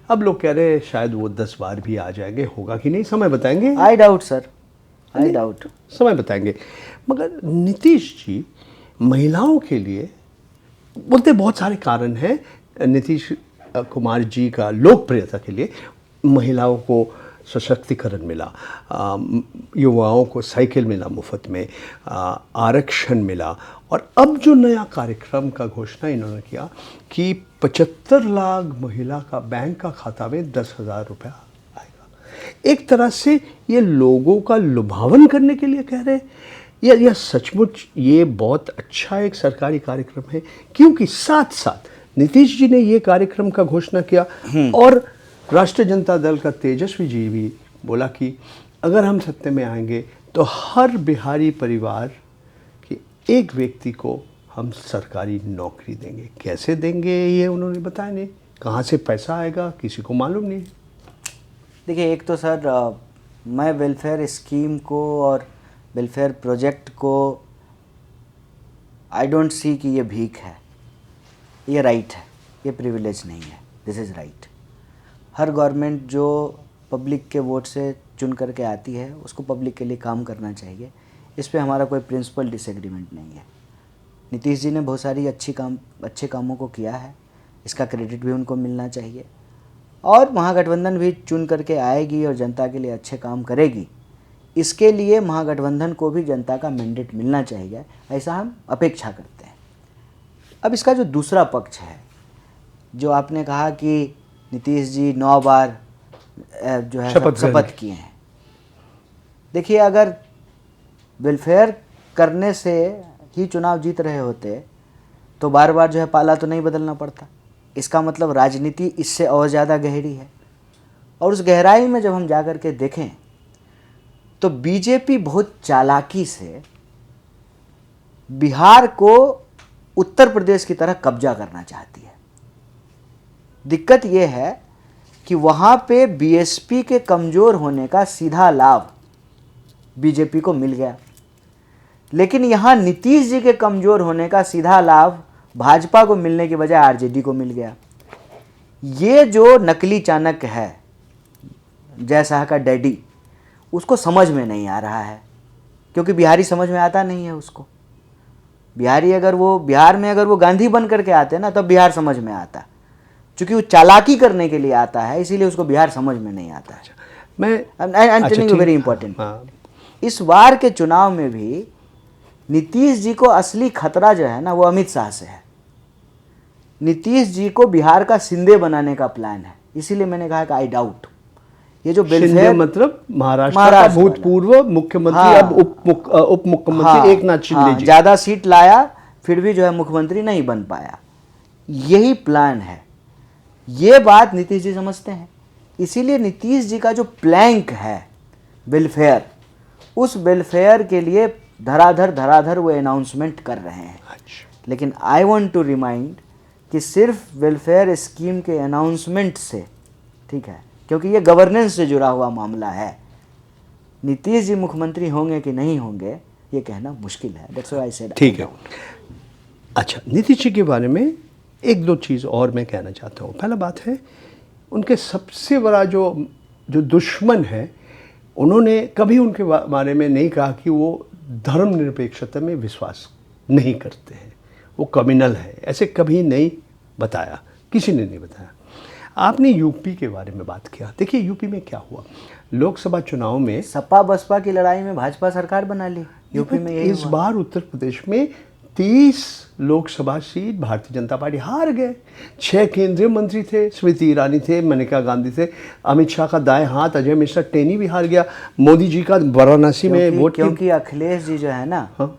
अब लोग कह रहे हैं शायद वो 10 बार भी आ जाएंगे, होगा कि नहीं समय बताएंगे। I doubt sir, I doubt, समय बताएंगे। मगर नीतीश जी महिलाओं के लिए बोलते बहुत सारे कारण हैं। नीतीश कुमार जी का लोकप्रियता के लिए महिलाओं को सशक्तिकरण मिला, युवाओं को साइकिल मिला मुफ्त में, आरक्षण मिला, और अब जो नया कार्यक्रम का घोषणा इन्होंने किया कि 75 लाख महिला का बैंक का खाता में 10,000 रुपया आएगा। एक तरह से ये लोगों का लुभावन करने के लिए कह रहे हैं यह सचमुच ये बहुत अच्छा एक सरकारी कार्यक्रम है, क्योंकि साथ साथ नीतीश जी ने ये कार्यक्रम का घोषणा किया और राष्ट्रीय जनता दल का तेजस्वी जी भी बोला कि अगर हम सत्ते में आएंगे तो हर बिहारी परिवार के एक व्यक्ति को हम सरकारी नौकरी देंगे। कैसे देंगे ये उन्होंने बताया नहीं, कहाँ से पैसा आएगा किसी को मालूम नहीं। देखिए, एक तो सर मैं वेलफेयर स्कीम को और वेलफेयर प्रोजेक्ट को आई डोंट सी कि ये भीख है, ये राइट है, ये प्रिविलेज नहीं है, this is right. Her government जो पब्लिक के वोट से चुन करके आती है उसको पब्लिक के लिए काम करना चाहिए, इस पे हमारा कोई प्रिंसिपल डिसएग्रीमेंट नहीं है। नीतीश जी ने बहुत सारी अच्छे कामों को किया है, इसका क्रेडिट भी उनको मिलना चाहिए। और महागठबंधन भी चुन करके आएगी और जनता के लिए अच्छे काम करेगी, इसके लिए महागठबंधन को भी जनता का मैंडेट मिलना चाहिए, ऐसा हम अपेक्षा करते हैं। अब इसका जो दूसरा पक्ष है, जो आपने कहा कि नीतीश जी 9 बार जो है शपथ किए हैं। देखिए, अगर वेलफेयर करने से ही चुनाव जीत रहे होते तो बार बार जो है पाला तो नहीं बदलना पड़ता। इसका मतलब राजनीति इससे और ज़्यादा गहरी है। और उस गहराई में जब हम जा कर के देखें तो बीजेपी बहुत चालाकी से बिहार को उत्तर प्रदेश की तरह कब्जा करना चाहती है। दिक्कत यह है कि वहाँ पे बीएसपी के कमज़ोर होने का सीधा लाभ बीजेपी को मिल गया, लेकिन यहाँ नीतीश जी के कमज़ोर होने का सीधा लाभ भाजपा को मिलने की बजाय आरजेडी को मिल गया। ये जो नकली चाणक्य है, जय शाह का डैडी, उसको समझ में नहीं आ रहा है, क्योंकि बिहारी समझ में आता नहीं है उसको। बिहारी अगर वो बिहार में अगर वो गांधी बन करके आते ना तब बिहार समझ में आता, क्योंकि वो चालाकी करने के लिए आता है, इसीलिए उसको बिहार समझ में नहीं आता है। मैं टेलिंग यू वेरी इंपॉर्टेंट। इस बार के चुनाव में भी नीतीश जी को असली खतरा जो है ना वो अमित शाह से है। नीतीश जी को बिहार का शिंदे बनाने का प्लान है, इसीलिए मैंने कहा कि आई डाउट ये जो शिंदे मतलब महाराष्ट्र का भूतपूर्व मुख्यमंत्री, हाँ, अब उप मुख्यमंत्री, हाँ, एक नाथ शिंदे जी। ज़्यादा सीट लाया फिर भी जो है मुख्यमंत्री नहीं बन पाया, यही प्लान है। ये बात नीतीश जी समझते हैं, इसीलिए नीतीश जी का जो प्लैंक है वेलफेयर, उस वेलफेयर के लिए धराधर वो अनाउंसमेंट कर रहे हैं। लेकिन आई वांट टू रिमाइंड कि सिर्फ वेलफेयर स्कीम के अनाउंसमेंट से, ठीक है, क्योंकि ये गवर्नेंस से जुड़ा हुआ मामला है, नीतीश जी मुख्यमंत्री होंगे कि नहीं होंगे ये कहना मुश्किल है। That's why I said. ठीक है। अच्छा, नीतीश जी के बारे में एक दो चीज़ और मैं कहना चाहता हूँ। पहला बात है, उनके सबसे बड़ा जो दुश्मन है, उन्होंने कभी उनके बारे में नहीं कहा कि वो धर्मनिरपेक्षता में विश्वास नहीं करते हैं, वो कम्युनल है, ऐसे कभी नहीं बताया, किसी ने नहीं बताया। आपने यूपी के बारे में बात किया। देखिए, यूपी में क्या हुआ, लोकसभा चुनाव में सपा बसपा की लड़ाई में भाजपा सरकार बना ली। यूपी में इस बार उत्तर प्रदेश में 30 लोकसभा सीट भारतीय जनता पार्टी हार गए। 6 केंद्रीय मंत्री थे, स्मृति ईरानी थे, मेनका गांधी थे, अमित शाह का दाएं हाथ अजय मिश्रा टेनी भी हार गया, मोदी जी का वाराणसी में वोट, क्योंकि अखिलेश जी जो है ना, हाँ,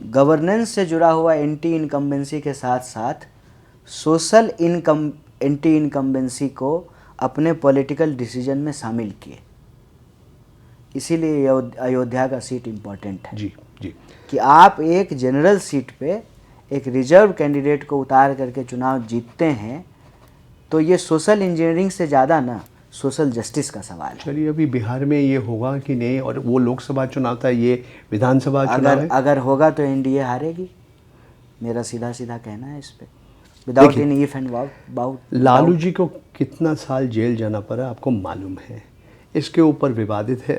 गवर्नेंस से जुड़ा हुआ एंटी इनकम्बेंसी के साथ साथ सोशल एंटी इनकम्बेंसी को अपने पॉलिटिकल डिसीजन में शामिल किए, इसीलिए अयोध्या का सीट इम्पोर्टेंट है। जी जी, कि आप एक जनरल सीट पे एक रिजर्व कैंडिडेट को उतार करके चुनाव जीतते हैं, तो ये सोशल इंजीनियरिंग से ज़्यादा ना सोशल जस्टिस का सवाल है। चलिए, अभी बिहार में ये होगा कि नहीं, और वो लोकसभा चुनाव था, ये विधानसभा चुनाव है। अगर होगा तो एनडीए हारेगी, मेरा सीधा सीधा कहना है इस पे, without any if and but. Lalu ji को कितना साल जेल जाना पड़ा आपको मालूम है? इसके ऊपर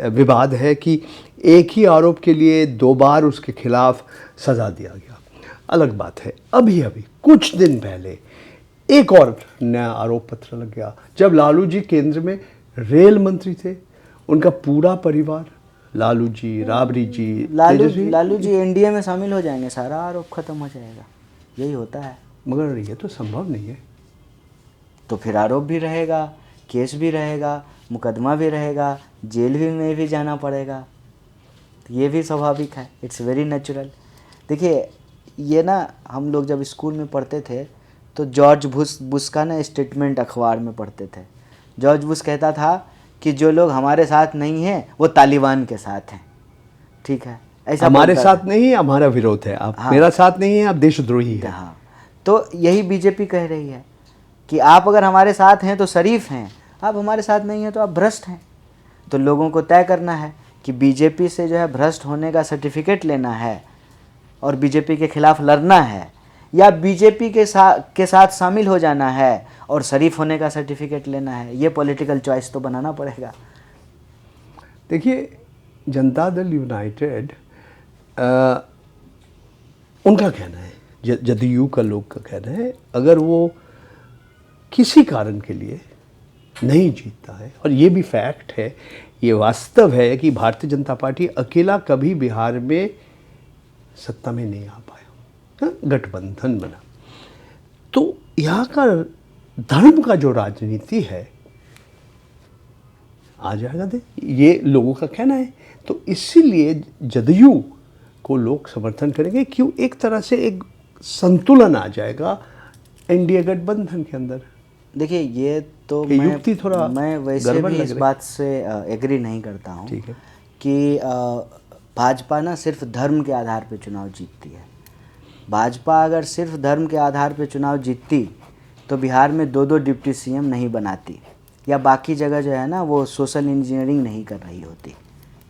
विवाद है कि एक ही आरोप के लिए 2 बार उसके खिलाफ सज़ा दिया गया। अलग बात है, अभी कुछ दिन पहले एक और नया आरोप पत्र लग गया। जब लालू जी केंद्र में रेल मंत्री थे, उनका पूरा परिवार, लालू जी, राबड़ी जी, लालू जी एनडीए में शामिल हो जाएंगे, सारा आरोप खत्म हो जाएगा, यही होता है। मगर ये तो संभव नहीं है। तो फिर आरोप भी रहेगा, केस भी रहेगा, मुकदमा भी रहेगा, जेल में भी जाना पड़ेगा। ये भी स्वाभाविक है, इट्स वेरी नेचुरल। देखिए ये ना हम लोग जब स्कूल में पढ़ते थे तो जॉर्ज बुश का ना स्टेटमेंट अखबार में पढ़ते थे। जॉर्ज बुश कहता था कि जो लोग हमारे साथ नहीं हैं वो तालिबान के साथ हैं, ठीक है, ऐसा हमारे बोलता साथ था। नहीं है, हमारा विरोध है, आप हाँ। मेरा साथ नहीं है, आप देशद्रोही है। हाँ, तो यही बीजेपी कह रही है कि आप अगर हमारे साथ हैं तो शरीफ हैं, आप हमारे साथ नहीं हैं तो आप भ्रष्ट हैं। तो लोगों को तय करना है कि बीजेपी से जो है भ्रष्ट होने का सर्टिफिकेट लेना है और बीजेपी के खिलाफ लड़ना है, या बीजेपी के साथ शामिल हो जाना है और शरीफ होने का सर्टिफिकेट लेना है। ये पॉलिटिकल चॉइस तो बनाना पड़ेगा। देखिए, जनता दल यूनाइटेड उनका कहना है, जदयू का लोग का कहना है, अगर वो किसी कारण के लिए नहीं जीतता है, और ये भी फैक्ट है, ये वास्तव है कि भारतीय जनता पार्टी अकेला कभी बिहार में सत्ता में नहीं आ पाया, हाँ, गठबंधन बना, तो यहाँ का धर्म का जो राजनीति है आ जाएगा दे, ये लोगों का कहना है। तो इसीलिए जदयू को लोग समर्थन करेंगे, क्यों, एक तरह से एक संतुलन आ जाएगा एनडीए गठबंधन के अंदर। देखिए ये तो युक्ति थोड़ा मैं वैसे भी इस बात से एग्री नहीं करता हूँ कि भाजपा ना सिर्फ धर्म के आधार पर चुनाव जीतती है। भाजपा अगर सिर्फ धर्म के आधार पर चुनाव जीतती तो बिहार में 2-2 डिप्टी सीएम नहीं बनाती, या बाकी जगह जो है ना वो सोशल इंजीनियरिंग नहीं कर रही होती।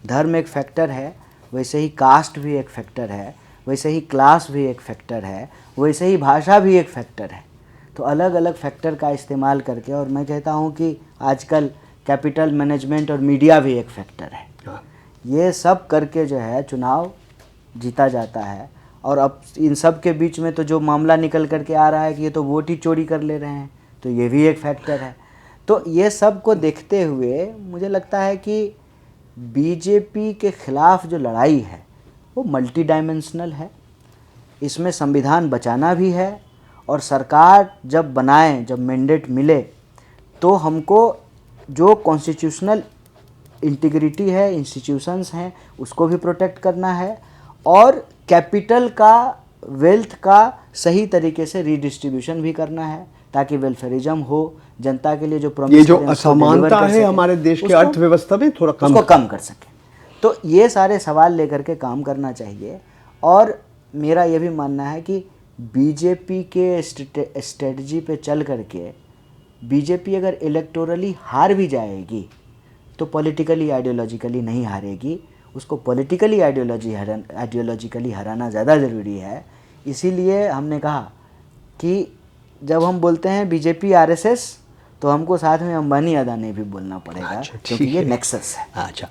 धर्म एक फैक्टर है, वैसे ही कास्ट भी एक फैक्टर है, वैसे ही क्लास भी एक फैक्टर है, वैसे ही भाषा भी एक फैक्टर है। तो अलग अलग फैक्टर का इस्तेमाल करके, और मैं कहता हूँ कि आजकल कैपिटल मैनेजमेंट और मीडिया भी एक फैक्टर है, ये सब करके जो है चुनाव जीता जाता है। और अब इन सब के बीच में तो जो मामला निकल करके आ रहा है कि ये तो वोट ही चोरी कर ले रहे हैं, तो ये भी एक फैक्टर है। तो ये सब को देखते हुए मुझे लगता है कि बीजेपी के खिलाफ जो लड़ाई है वो मल्टी डायमेंशनल है। इसमें संविधान बचाना भी है, और सरकार जब बनाए, जब मैंडेट मिले, तो हमको जो कॉन्स्टिट्यूशनल इंटीग्रिटी है, इंस्टीट्यूशंस हैं, उसको भी प्रोटेक्ट करना है, और कैपिटल का, वेल्थ का सही तरीके से रीडिस्ट्रीब्यूशन भी करना है, ताकि वेलफेयरिज्म हो, जनता के लिए जो प्रॉमिस, ये जो असमानता है हमारे देश के अर्थव्यवस्था में थोड़ा कम कर सके। तो ये सारे सवाल लेकर के काम करना चाहिए। और मेरा ये भी मानना है कि बीजेपी के स्ट्रेटजी पे चल करके बीजेपी अगर इलेक्टोरली हार भी जाएगी तो पॉलिटिकली आइडियोलॉजिकली नहीं हारेगी, उसको पॉलिटिकली आइडियोलॉजिकली हराना ज़्यादा ज़रूरी है। इसीलिए हमने कहा कि जब हम बोलते हैं बीजेपी आरएसएस तो हमको साथ में अंबानी अदानी भी बोलना पड़ेगा, क्योंकि ये नेक्सस है। अच्छा,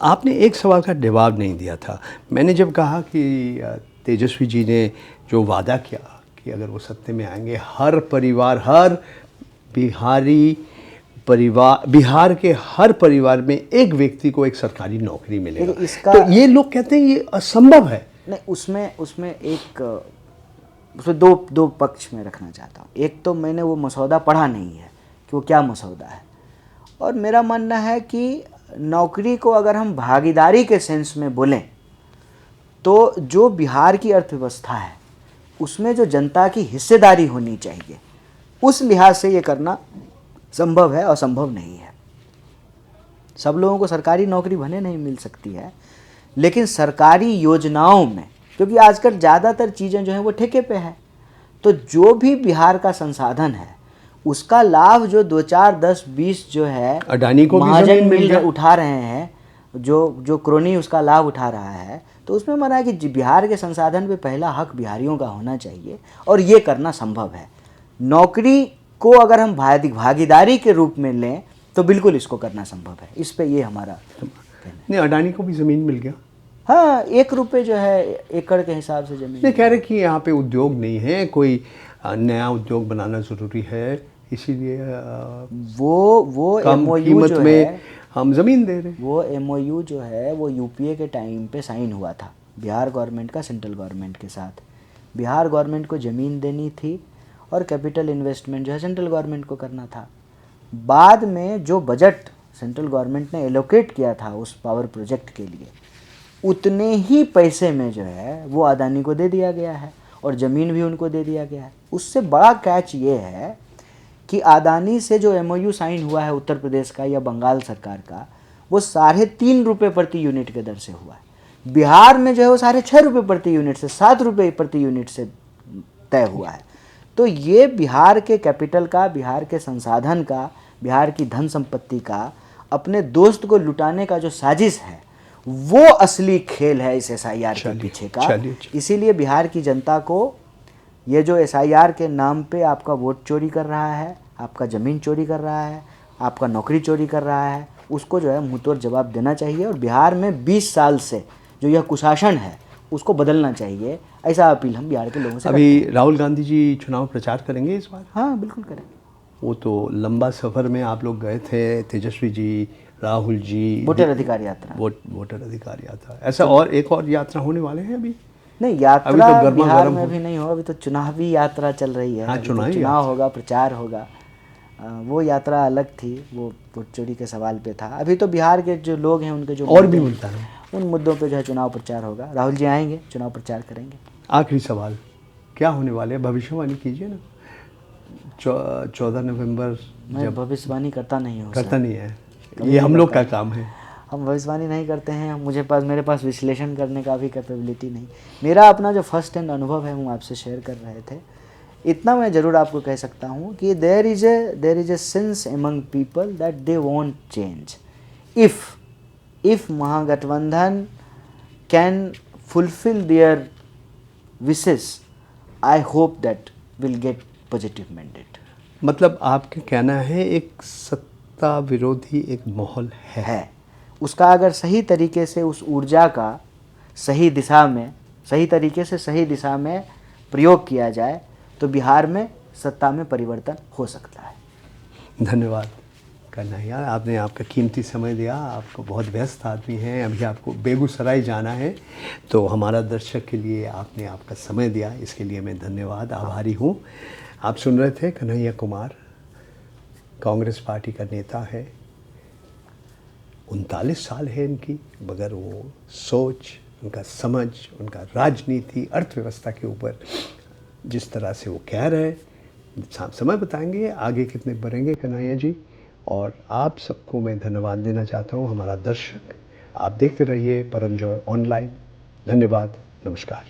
आपने एक सवाल का जवाब नहीं दिया था। मैंने जब कहा कि तेजस्वी जी ने जो वादा किया कि अगर वो सत्ते में आएंगे, हर परिवार, हर बिहार के हर परिवार में एक व्यक्ति को एक सरकारी नौकरी मिलेगा, तो ये लोग कहते हैं ये असंभव है। नहीं, उसमें दो पक्ष में रखना चाहता हूँ। एक तो मैंने वो मसौदा पढ़ा नहीं है कि वो क्या मसौदा है, और मेरा मानना है कि नौकरी को अगर हम भागीदारी के सेंस में बोलें तो जो बिहार की अर्थव्यवस्था है उसमें जो जनता की हिस्सेदारी होनी चाहिए, उस लिहाज से ये करना संभव है, असंभव नहीं है। सब लोगों को सरकारी नौकरी भले नहीं मिल सकती है, लेकिन सरकारी योजनाओं में, क्योंकि आजकल ज़्यादातर चीज़ें जो हैं वो ठेके पे है, तो जो भी बिहार का संसाधन है उसका लाभ जो 2, 4, 10, 20 जो है अडानी को महाजन मिल उठा रहे हैं, जो क्रोनी उसका लाभ उठा रहा है, तो उसमें माना है कि बिहार के संसाधन पे पहला हक बिहारियों का होना चाहिए, और ये करना संभव है। नौकरी को अगर हम भागीदारी के रूप में लें तो बिल्कुल इसको करना संभव है। इस पे ये हमारा नहीं, अडानी को भी ज़मीन मिल गया। हाँ, 1 रुपये जो है एकड़ के हिसाब से ज़मीन। नहीं, कह रहे कि यहाँ पे उद्योग नहीं है, कोई नया उद्योग बनाना ज़रूरी है, इसीलिए वो कम कीमत में हम ज़मीन दे रहे हैं। वो MOU जो है वो यूपीए के टाइम पे साइन हुआ था बिहार गवर्नमेंट का सेंट्रल गवर्नमेंट के साथ। बिहार गवर्नमेंट को ज़मीन देनी थी और कैपिटल इन्वेस्टमेंट जो है सेंट्रल गवर्नमेंट को करना था। बाद में जो बजट सेंट्रल गवर्नमेंट ने एलोकेट किया था उस पावर प्रोजेक्ट के लिए, उतने ही पैसे में जो है वो अदानी को दे दिया गया है और ज़मीन भी उनको दे दिया गया है। उससे बड़ा कैच ये है कि अदानी से जो MOU साइन हुआ है उत्तर प्रदेश का या बंगाल सरकार का, वो 3.5 रुपये प्रति यूनिट के दर से हुआ है। बिहार में जो है वो 6.5 रुपये प्रति यूनिट से 7 रुपये प्रति यूनिट से तय हुआ है। तो ये बिहार के कैपिटल का, बिहार के संसाधन का, बिहार की धन संपत्ति का अपने दोस्त को लुटाने का जो साजिश है, वो असली खेल है इस SIR के पीछे का। इसीलिए बिहार की जनता को ये जो SIR के नाम पे आपका वोट चोरी कर रहा है, आपका ज़मीन चोरी कर रहा है, आपका नौकरी चोरी कर रहा है, उसको जो है मुंहतोड़ जवाब देना चाहिए। और बिहार में 20 साल से जो यह कुशासन है उसको बदलना चाहिए। ऐसा अपील हम बिहार के लोगों से अभी राहुल गांधी जी चुनाव प्रचार करेंगे इस बार? हाँ, बिल्कुल करेंगे। वो तो लंबा सफ़र में आप लोग गए थे, तेजस्वी जी, राहुल जी, वोटर अधिकार यात्रा, वोटर अधिकार यात्रा, ऐसा और एक और यात्रा होने वाले हैं अभी? नहीं, यात्रा अभी तो बिहार में भी नहीं हो, अभी तो चुनावी यात्रा चल रही है। हाँ, चुनाव होगा, प्रचार होगा। वो यात्रा अलग थी, वो वोट चोरी के सवाल पे था। अभी तो बिहार के जो लोग हैं उनके जो और भी मुद्दा है, उन मुद्दों पे जो है चुनाव प्रचार होगा। राहुल जी आएंगे, चुनाव प्रचार करेंगे। आखिरी सवाल, क्या होने वाले, भविष्यवाणी कीजिए ना। 14 नवंबर। मैं भविष्यवाणी करता नहीं हूँ। करता नहीं है, ये हम लोग का काम है। हम भविष्यवाणी नहीं करते हैं। मेरे पास विश्लेषण करने का भी कैपेबिलिटी नहीं। मेरा अपना जो फर्स्ट हैंड अनुभव है वो आपसे शेयर कर रहे थे। इतना मैं ज़रूर आपको कह सकता हूँ कि there is a sense among people that they want change. If Mahagathbandhan can fulfil their wishes, I hope that will get positive mandate. मतलब आपके कहना है एक सत्ता विरोधी एक माहौल है। उसका अगर सही तरीके से उस ऊर्जा का सही तरीके से सही दिशा में प्रयोग किया जाए तो बिहार में सत्ता में परिवर्तन हो सकता है। धन्यवाद कन्हैया, आपने आपका कीमती समय दिया। आपको बहुत व्यस्त आदमी हैं, अभी आपको बेगूसराय जाना है, तो हमारा दर्शक के लिए आपने आपका समय दिया, इसके लिए मैं धन्यवाद आभारी हूँ। आप सुन रहे थे कन्हैया कुमार, कांग्रेस पार्टी का नेता है। 39 साल है इनकी, मगर वो सोच, उनका समझ, उनका राजनीति, अर्थव्यवस्था के ऊपर जिस तरह से वो कह रहे हैं, समय बताएंगे आगे कितने बढ़ेंगे कन्हैया जी। और आप सबको मैं धन्यवाद देना चाहता हूँ, हमारा दर्शक। आप देखते रहिए परम जॉय ऑनलाइन। धन्यवाद, नमस्कार।